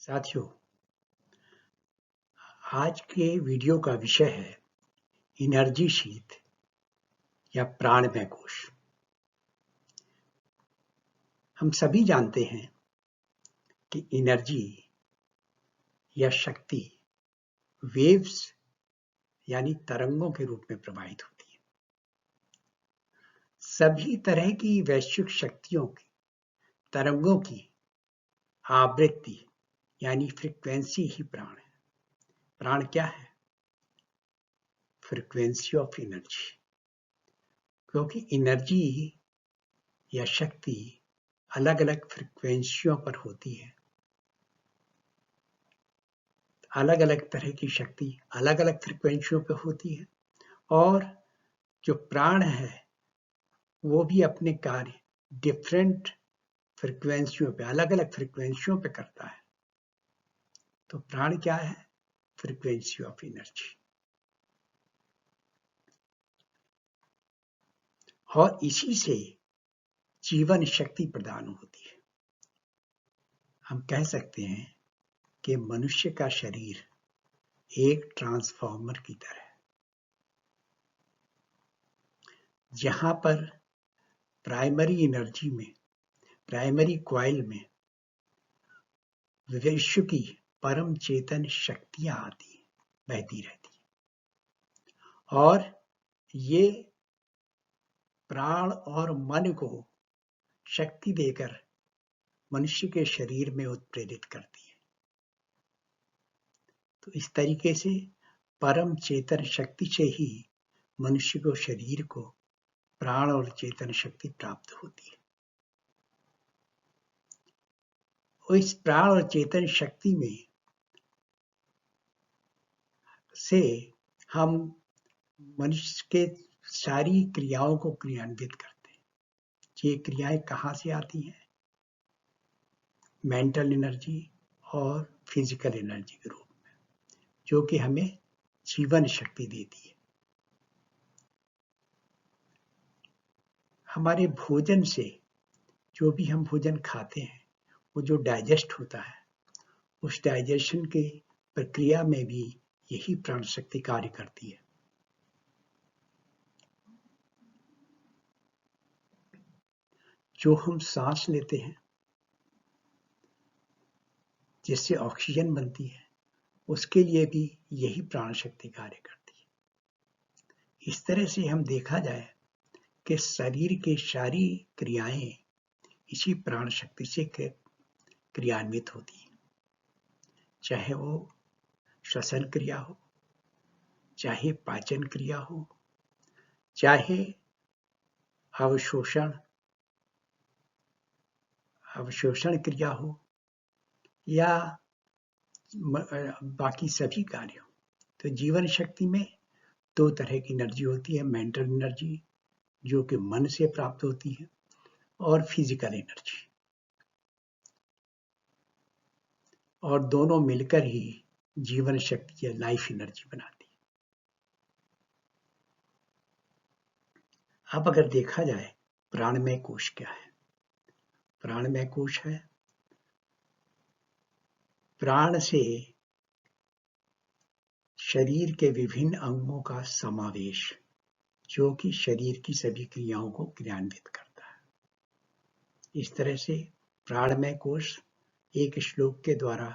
साथियों, आज के वीडियो का विषय है एनर्जी शीट या प्राणमय कोश। हम सभी जानते हैं कि एनर्जी या शक्ति वेव्स यानी तरंगों के रूप में प्रवाहित होती है। सभी तरह की वैश्विक शक्तियों की तरंगों की आवृत्ति यानी फ्रीक्वेंसी ही प्राण है। प्राण क्या है? Frequency of energy. क्योंकि एनर्जी या शक्ति अलग अलग फ्रीक्वेंसियों पर होती है। अलग अलग तरह की शक्ति अलग अलग फ्रीक्वेंसियों पर होती है और जो प्राण है वो भी अपने कार्य डिफरेंट फ्रीक्वेंसियों पे अलग अलग फ्रीक्वेंसियों पे करता है। तो प्राण क्या है? Frequency of energy. और इसी से जीवन शक्ति प्रदान होती है। हम कह सकते हैं कि मनुष्य का शरीर एक ट्रांसफार्मर की तरह है, जहां पर प्राइमरी एनर्जी में, प्राइमरी कॉइल में विश्व की परम चेतन शक्तियां आती हैं, बहती रहती हैं और ये प्राण और मन को शक्ति देकर मनुष्य के शरीर में उत्प्रेरित करती है। तो इस तरीके से परम चेतन शक्ति से ही मनुष्य को शरीर को प्राण और चेतन शक्ति प्राप्त होती है। और इस प्राण और चेतन शक्ति में से हम मनुष्य के सारी क्रियाओं को क्रियान्वित करते हैं। ये क्रियाएं कहाँ से आती हैं? मेंटल एनर्जी और फिजिकल एनर्जी के रूप में, जो कि हमें जीवन शक्ति देती है। हमारे भोजन से जो भी हम भोजन खाते हैं वो जो डाइजेस्ट होता है, उस डाइजेशन की प्रक्रिया में भी यही प्राण शक्ति कार्य करती है। जो हम सांस लेते हैं जिससे ऑक्सीजन बनती है, उसके लिए भी यही प्राण शक्ति कार्य करती है। इस तरह से हम देखा जाए कि शरीर की सारी क्रियाएं इसी प्राण शक्ति से क्रियान्वित होती है। चाहे वो श्वसन क्रिया हो, चाहे पाचन क्रिया हो, चाहे अवशोषण क्रिया हो या बाकी सभी कार्य हो। तो जीवन शक्ति में दो तरह की एनर्जी होती है, मेंटल एनर्जी जो कि मन से प्राप्त होती है और फिजिकल एनर्जी, और दोनों मिलकर ही जीवन शक्ति या लाइफ एनर्जी बनाती है। अब अगर देखा जाए प्राणमय कोश क्या है? प्राणमय कोश है प्राण से शरीर के विभिन्न अंगों का समावेश, जो कि शरीर की सभी क्रियाओं को क्रियान्वित करता है। इस तरह से प्राणमय कोश एक श्लोक के द्वारा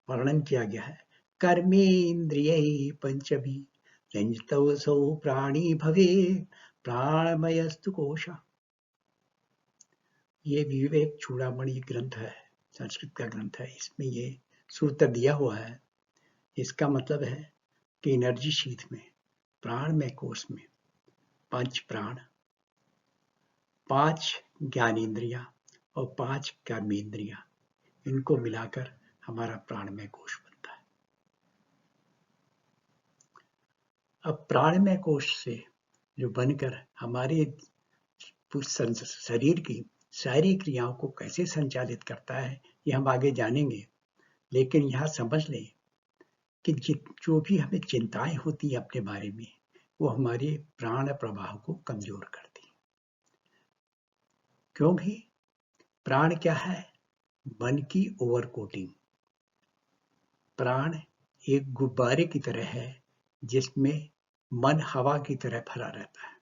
वर्णन किया गया है। कर्मेन्द्रियैः पंचभिः संयुक्तोऽसौ प्राणी भवेत् प्राणमयस्तु कोशः। ये विवेक चूड़ामणि ग्रंथ है, संस्कृत का ग्रंथ है। इसमें ये सूत्र दिया हुआ है। इसका मतलब है कि एनर्जी शीट में, प्राणमय कोश में 5 प्राण, 5 ज्ञानेंद्रियां और 5 कर्मेंद्रियां, इनको मिलाकर हमारा प्राणमय कोश बनता है। अब प्राणमय कोश से जो बनकर हमारे शरीर की सारी क्रियाओं को कैसे संचालित करता है, ये हम आगे जानेंगे। लेकिन यह समझ लें कि जो भी हमें चिंताएं होती है अपने बारे में, वो हमारे प्राण प्रवाह को कमजोर करती है। क्योंकि प्राण क्या है? मन की ओवर कोटिंग, प्राण एक गुब्बारे की तरह है जिसमें मन हवा की तरह भरा रहता है।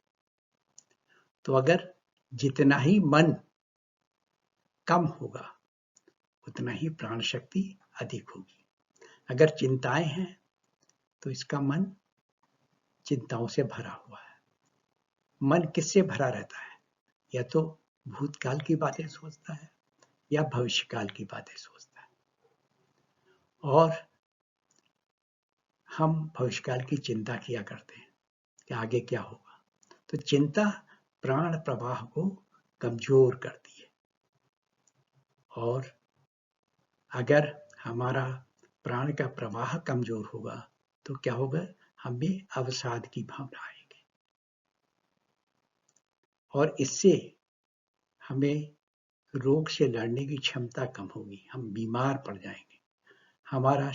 तो अगर जितना ही मन कम होगा उतना ही प्राण शक्ति अधिक होगी। अगर चिंताएं हैं तो इसका मन चिंताओं से भरा हुआ है। मन किससे भरा रहता है? या तो भूतकाल की बातें सोचता है या भविष्यकाल की बातें सोचता है, और हम भविष्यकाल की चिंता किया करते हैं कि आगे क्या होगा। तो चिंता प्राण प्रवाह को कमजोर करती है, और अगर हमारा प्राण का प्रवाह कमजोर होगा तो क्या होगा? हमें अवसाद की भावना आएगी, और इससे हमें रोग से लड़ने की क्षमता कम होगी, हम बीमार पड़ जाएंगे, हमारा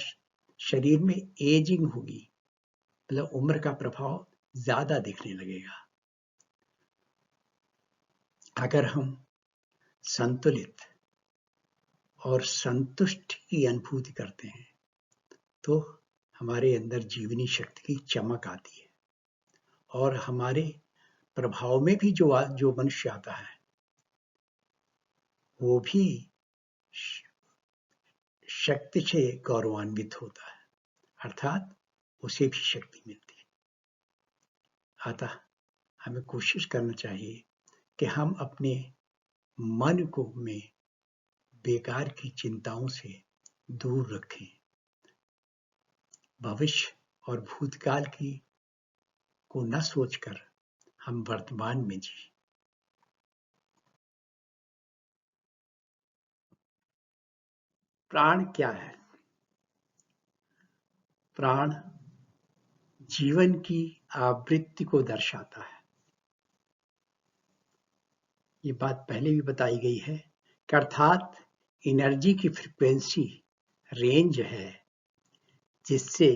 शरीर में एजिंग होगी, मतलब उम्र का प्रभाव ज्यादा दिखने लगेगा। अगर हम संतुलित और संतुष्ट की अनुभूति करते हैं तो हमारे अंदर जीवनी शक्ति की चमक आती है, और हमारे प्रभाव में भी जो मनुष्य आता है वो भी शक्ति से गौरवान्वित होता है, अर्थात उसे भी शक्ति मिलती है। अतः हमें कोशिश करना चाहिए कि हम अपने मन को में बेकार की चिंताओं से दूर रखें, भविष्य और भूतकाल की को न सोचकर हम वर्तमान में जी। प्राण क्या है? प्राण जीवन की आवृत्ति को दर्शाता है। ये बात पहले भी बताई गई है कि अर्थात एनर्जी की फ्रीक्वेंसी रेंज है जिससे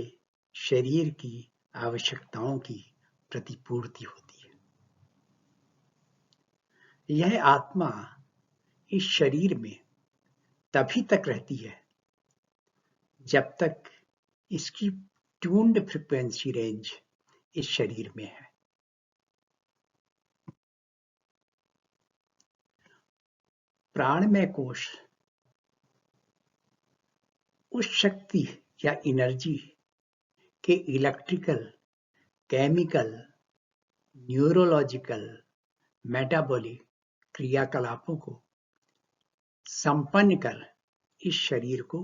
शरीर की आवश्यकताओं की प्रतिपूर्ति होती है। यह आत्मा इस शरीर में तभी तक रहती है जब तक इसकी ट्यून्ड फ्रीक्वेंसी रेंज इस शरीर में है। प्राणमय कोश उस शक्ति या एनर्जी के इलेक्ट्रिकल, केमिकल, न्यूरोलॉजिकल, मेटाबॉलिक क्रियाकलापों को संपन्न कर इस शरीर को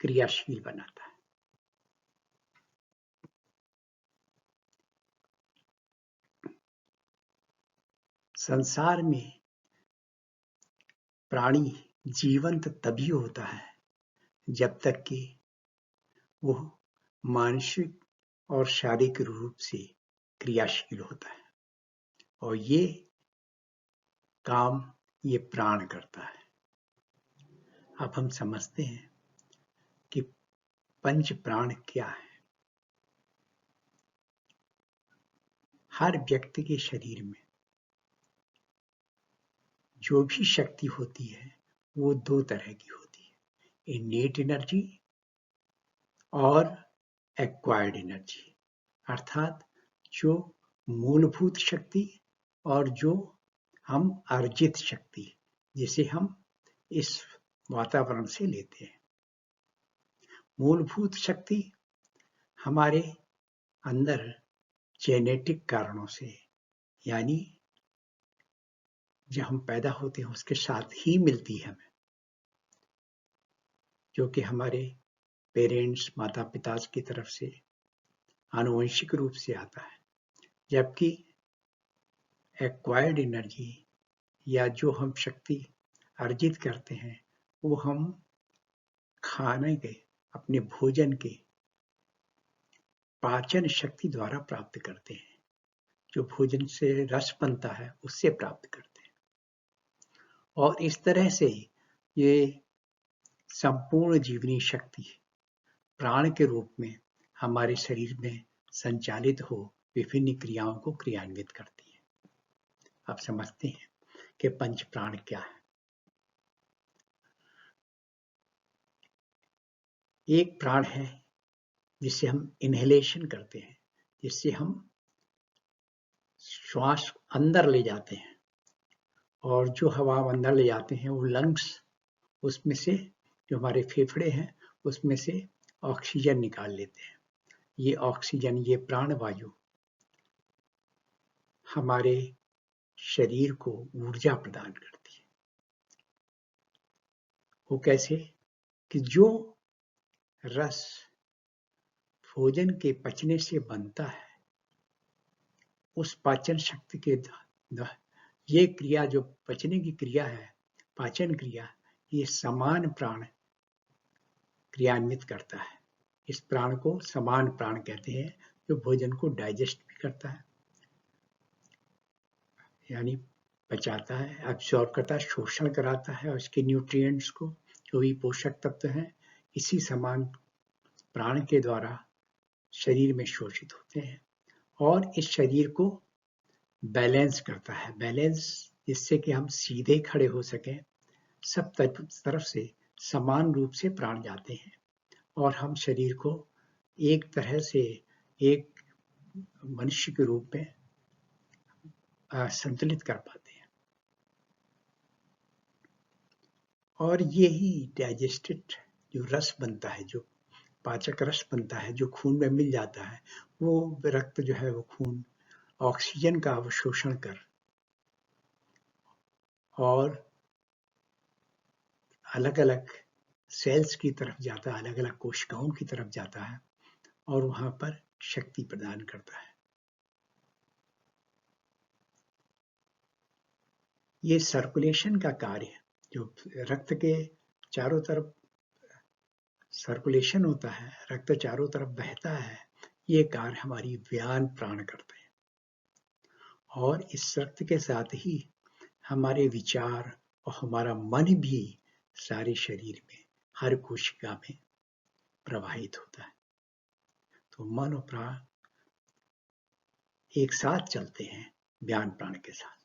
क्रियाशील बनाता है। संसार में प्राणी जीवंत तभी होता है जब तक कि वो मानसिक और शारीरिक रूप से क्रियाशील होता है, और ये काम ये प्राण करता है। अब हम समझते हैं कि पंच प्राण क्या है। हर व्यक्ति के शरीर में जो भी शक्ति होती है वो दो तरह की होती है, इनेट एनर्जी और एक्वायर्ड एनर्जी, अर्थात जो मूलभूत शक्ति और जो हम अर्जित शक्ति, जिसे हम इस वातावरण से लेते हैं। मूलभूत शक्ति हमारे अंदर जेनेटिक कारणों से, यानी जब हम पैदा होते हैं उसके साथ ही मिलती है हमें, जो कि हमारे पेरेंट्स, माता पिता की तरफ से आनुवंशिक रूप से आता है। जबकि एक्वायर्ड एनर्जी या जो हम शक्ति अर्जित करते हैं वो हम खाने के, अपने भोजन के पाचन शक्ति द्वारा प्राप्त करते हैं। जो भोजन से रस बनता है उससे प्राप्त करते हैं, और इस तरह से ये संपूर्ण जीवनी शक्ति प्राण के रूप में हमारे शरीर में संचालित हो विभिन्न क्रियाओं को क्रियान्वित करती है। आप समझते हैं कि पंच प्राण क्या है। एक प्राण है जिससे हम इनहेलेशन करते हैं, जिससे हम श्वास अंदर ले जाते हैं, और जो हवा हम अंदर ले जाते हैं वो लंग्स, उसमें से जो हमारे फेफड़े हैं उसमें से ऑक्सीजन निकाल लेते हैं। ये ऑक्सीजन, ये प्राणवायु हमारे शरीर को ऊर्जा प्रदान करती है। वो कैसे कि जो रस भोजन के पचने से बनता है, उस पाचन शक्ति के ये क्रिया, जो पचने की क्रिया है, पाचन क्रिया, ये समान प्राण क्रियान्वित करता है। इस प्राण को समान प्राण कहते हैं, जो भोजन को डाइजेस्ट भी करता है, यानी पचाता है, एब्सॉर्ब करता है, शोषण कराता है, और इसके न्यूट्रिएंट्स को, जो भी पोषक तत्व हैं, इसी समान प्राण के द्वारा शरीर में शोषित होते हैं, और इस शरीर को बैलेंस करता है। बैलेंस जिससे कि हम सीधे खड़े हो सकें, सब तरफ से समान रूप से प्राण जाते हैं, और हम शरीर को एक तरह से एक मनुष्य के रूप में संतुलित कर पाते हैं। और यही डाइजेस्टेड जो रस बनता है, जो पाचक रस बनता है, जो खून में मिल जाता है, वो रक्त जो है, वो खून ऑक्सीजन का अवशोषण कर और अलग अलग सेल्स की तरफ जाता है, अलग अलग कोशिकाओं की तरफ जाता है, और वहां पर शक्ति प्रदान करता है। ये सर्कुलेशन का कार्य है, जो रक्त के चारों तरफ सर्कुलेशन होता है, रक्त चारों तरफ बहता है, ये कार्य हमारी व्यान प्राण करते हैं। और इस रक्त के साथ ही हमारे विचार और हमारा मन भी सारे शरीर में, हर कोशिका में प्रवाहित होता है। तो मन और प्राण एक साथ चलते हैं व्यान प्राण के साथ।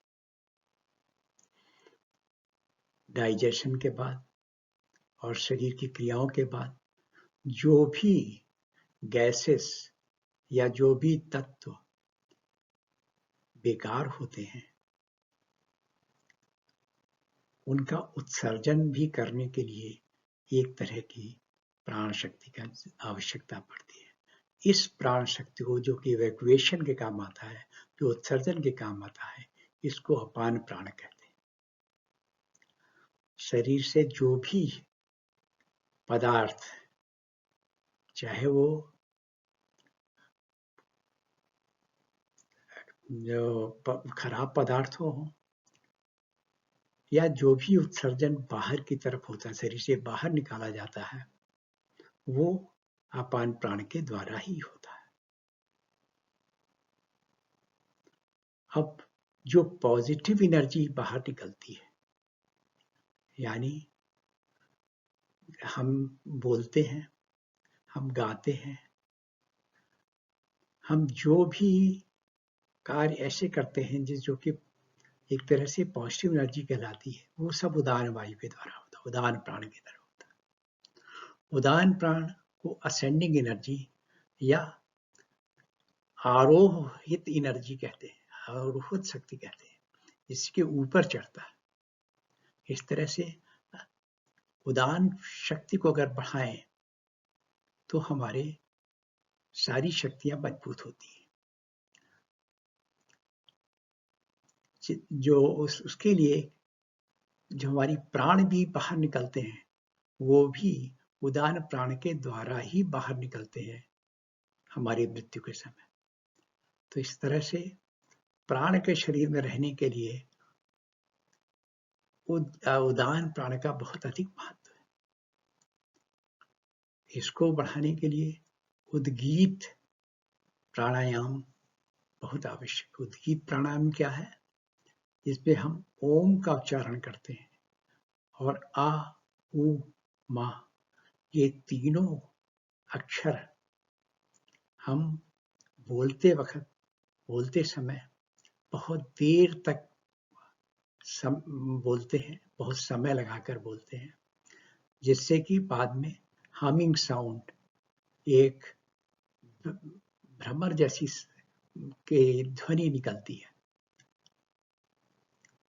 डाइजेशन के बाद और शरीर की क्रियाओं के बाद जो भी गैसेस या जो भी तत्व बेकार होते हैं, उनका उत्सर्जन भी करने के लिए एक तरह की प्राण शक्ति का आवश्यकता पड़ती है। इस प्राण शक्ति को, जो कि इवैक्यूएशन के काम आता है, जो उत्सर्जन के काम आता है, इसको अपान प्राण कहते हैं। शरीर से जो भी पदार्थ, चाहे वो जो खराब पदार्थ हो, या जो भी उत्सर्जन बाहर की तरफ होता है, शरीर से बाहर निकाला जाता है, वो अपान प्राण के द्वारा ही होता है। अब जो पॉजिटिव एनर्जी बाहर निकलती है, यानी हम बोलते हैं, हम गाते हैं, हम जो भी कार्य ऐसे करते हैं जो कि एक तरह से पॉजिटिव एनर्जी कहलाती है, वो सब उदान वायु के द्वारा होता है, उदान प्राण की तरह होता है। उदान प्राण को असेंडिंग एनर्जी या आरोहित एनर्जी कहते हैं, आरोहित शक्ति कहते हैं, इसके ऊपर चढ़ता है। इस तरह से उदान शक्ति को अगर बढ़ाएं तो हमारे सारी शक्तियां मजबूत होती हैं। जो उसके लिए जो हमारी प्राण भी बाहर निकलते हैं, वो भी उदान प्राण के द्वारा ही बाहर निकलते हैं हमारी मृत्यु के समय। तो इस तरह से प्राण के शरीर में रहने के लिए उदान प्राण का बहुत अधिक महत्व है। इसको बढ़ाने के लिए उद्गीत प्राणायाम बहुत आवश्यक। उद्गीत प्राणायाम क्या है? इसमें हम ओम का उच्चारण करते हैं, और आ, उ, मा, ये तीनों अक्षर हम बोलते समय बहुत देर तक बोलते हैं, बहुत समय लगाकर बोलते हैं, जिससे कि बाद में हमिंग साउंड, एक भ्रमर जैसी के ध्वनि निकलती है।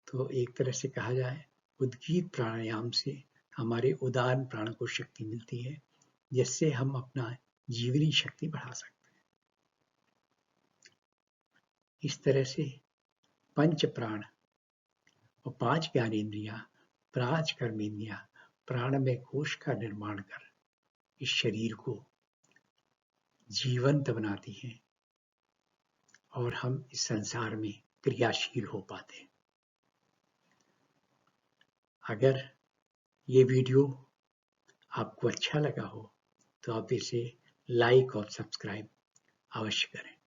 तो एक तरह से कहा जाए, उद्गीत प्राणायाम से हमारे उदान प्राण को शक्ति मिलती है, जिससे हम अपना जीवनी शक्ति बढ़ा सकते हैं। इस तरह से पंच प्राण और 5 ज्ञानेंद्रियां, 5 कर्मेंद्रियां प्राणमय कोश का निर्माण कर इस शरीर को जीवंत बनाती हैं और हम इस संसार में क्रियाशील हो पाते हैं। अगर ये वीडियो आपको अच्छा लगा हो तो आप इसे लाइक और सब्सक्राइब अवश्य करें।